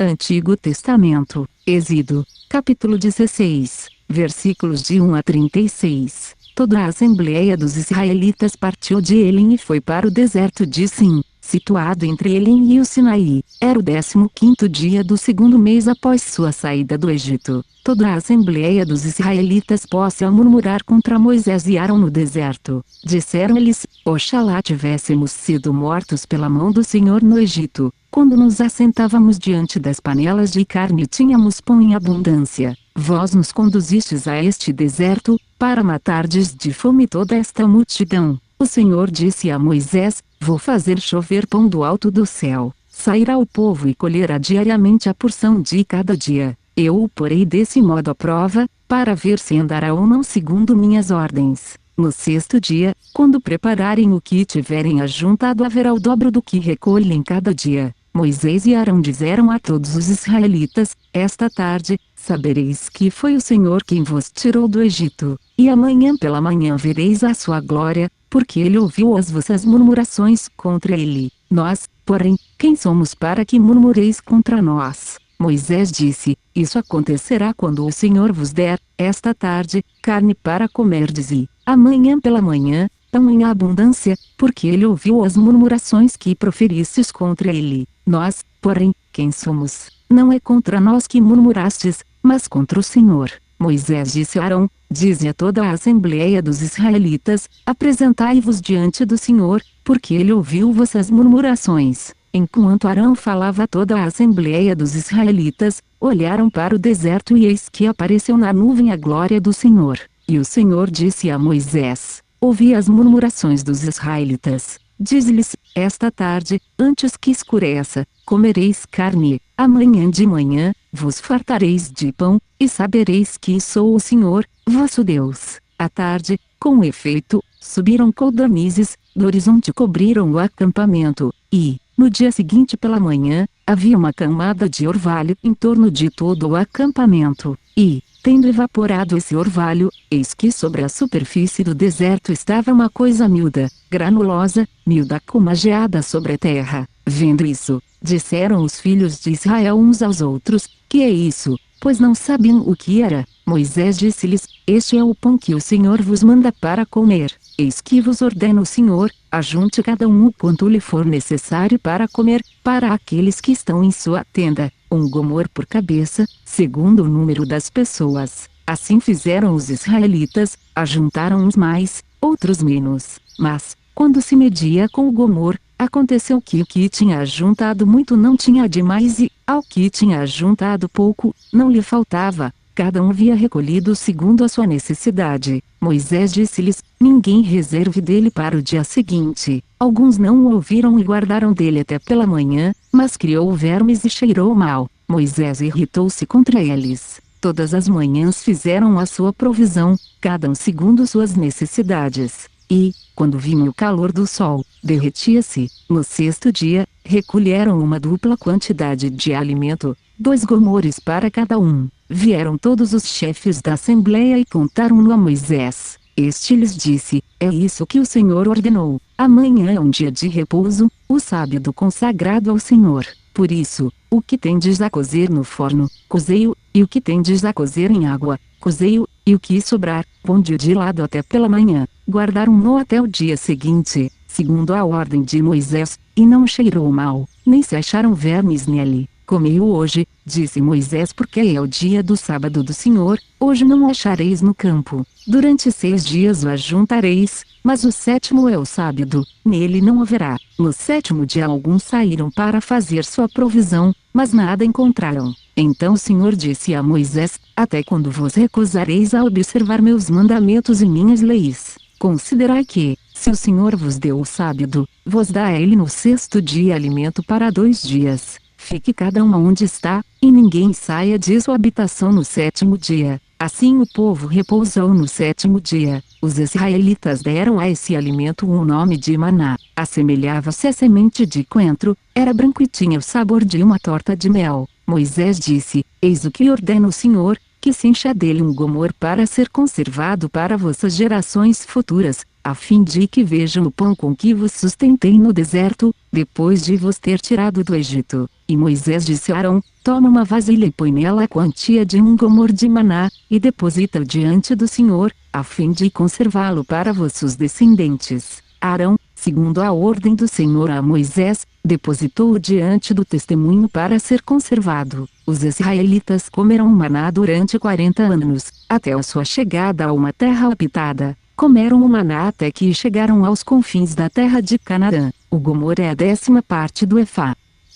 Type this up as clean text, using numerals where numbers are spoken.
Antigo Testamento, Êxodo, capítulo 16, versículos de 1 a 36. Toda a assembleia dos israelitas partiu de Elim e foi para o deserto de Sim, situado entre Elim e o Sinaí. Era o 15º dia do segundo mês após sua saída do Egito. Toda a assembleia dos israelitas pôs-se a murmurar contra Moisés e Arão no deserto. Disseram eles: Oxalá tivéssemos sido mortos pela mão do Senhor no Egito, quando nos assentávamos diante das panelas de carne e tínhamos pão em abundância. Vós nos conduzistes a este deserto, para matardes de fome toda esta multidão. O Senhor disse a Moisés: Vou fazer chover pão do alto do céu. Sairá o povo e colherá diariamente a porção de cada dia. Eu o porei desse modo à prova, para ver se andará ou não segundo minhas ordens. No sexto dia, quando prepararem o que tiverem ajuntado, haverá o dobro do que recolhem cada dia. Moisés e Arão disseram a todos os israelitas: Esta tarde, sabereis que foi o Senhor quem vos tirou do Egito, e amanhã pela manhã vereis a sua glória, porque ele ouviu as vossas murmurações contra ele. Nós, porém, quem somos para que murmureis contra nós? Moisés disse: Isso acontecerá quando o Senhor vos der, esta tarde, carne para comerdes e, amanhã pela manhã, pão em abundância, porque ele ouviu as murmurações que proferistes contra ele. Nós, porém, quem somos? Não é contra nós que murmurastes, mas contra o Senhor. Moisés disse a Arão: Dize a toda a assembleia dos israelitas: Apresentai-vos diante do Senhor, porque ele ouviu vossas murmurações. Enquanto Arão falava, toda a assembleia dos israelitas olharam para o deserto e eis que apareceu na nuvem a glória do Senhor. E o Senhor disse a Moisés: Ouvi as murmurações dos israelitas. Diz-lhes: Esta tarde, antes que escureça, comereis carne. Amanhã de manhã, vos fartareis de pão, e sabereis que sou o Senhor, vosso Deus. À tarde, com efeito, subiram codornizes, do horizonte cobriram o acampamento, e, no dia seguinte pela manhã, havia uma camada de orvalho em torno de todo o acampamento, e, tendo evaporado esse orvalho, eis que sobre a superfície do deserto estava uma coisa miúda, granulosa, miúda como a geada sobre a terra. Vendo isso, disseram os filhos de Israel uns aos outros: Que é isso? Pois não sabiam o que era. Moisés disse-lhes: Este é o pão que o Senhor vos manda para comer. Eis que vos ordena o Senhor: ajunte cada um o quanto lhe for necessário para comer, para aqueles que estão em sua tenda, um gomor por cabeça, segundo o número das pessoas. Assim fizeram os israelitas, ajuntaram uns mais, outros menos. Mas, quando se media com o gomor, aconteceu que o que tinha ajuntado muito não tinha demais e, ao que tinha ajuntado pouco, não lhe faltava. Cada um havia recolhido segundo a sua necessidade. Moisés disse-lhes: Ninguém reserve dele para o dia seguinte. Alguns não o ouviram e guardaram dele até pela manhã, mas criou vermes e cheirou mal. Moisés irritou-se contra eles. Todas as manhãs fizeram a sua provisão, cada um segundo suas necessidades. E, quando vinha o calor do sol, derretia-se. No sexto dia, recolheram uma dupla quantidade de alimento, 2 gomores para cada um. Vieram todos os chefes da assembleia e contaram-no a Moisés. Este lhes disse: É isso que o Senhor ordenou. Amanhã é um dia de repouso, o sábado consagrado ao Senhor. Por isso, o que tendes a cozer no forno, cozei-o, e o que tendes a cozer em água, cozei-o, e o que sobrar, ponde-o de lado até pela manhã. Guardaram-no até o dia seguinte, segundo a ordem de Moisés, e não cheirou mal, nem se acharam vermes nele. Comei-o hoje, disse Moisés, porque é o dia do sábado do Senhor, hoje não o achareis no campo. Durante 6 dias o ajuntareis, mas o 7º é o sábado, nele não haverá. No 7º dia alguns saíram para fazer sua provisão, mas nada encontraram. Então o Senhor disse a Moisés: Até quando vos recusareis a observar meus mandamentos e minhas leis? Considerai que, se o Senhor vos deu o sábado, vos dá a ele no 6º dia alimento para 2 dias. Fique cada um onde está, e ninguém saia de sua habitação no 7º dia. Assim o povo repousou no 7º dia. Os israelitas deram a esse alimento o nome de maná. Assemelhava-se à semente de coentro, era branco e tinha o sabor de uma torta de mel. Moisés disse: Eis o que ordena o Senhor, que se encha dele um gomor para ser conservado para vossas gerações futuras, a fim de que vejam o pão com que vos sustentei no deserto, depois de vos ter tirado do Egito. E Moisés disse a Arão: toma uma vasilha e põe nela a quantia de um gomor de maná, e deposita-o diante do Senhor, a fim de conservá-lo para vossos descendentes. Arão, segundo a ordem do Senhor a Moisés, depositou-o diante do testemunho para ser conservado. Os israelitas comeram maná durante 40 anos, até a sua chegada a uma terra habitada. Comeram o maná até que chegaram aos confins da terra de Canaã. O gomor é a 10ª parte do efá.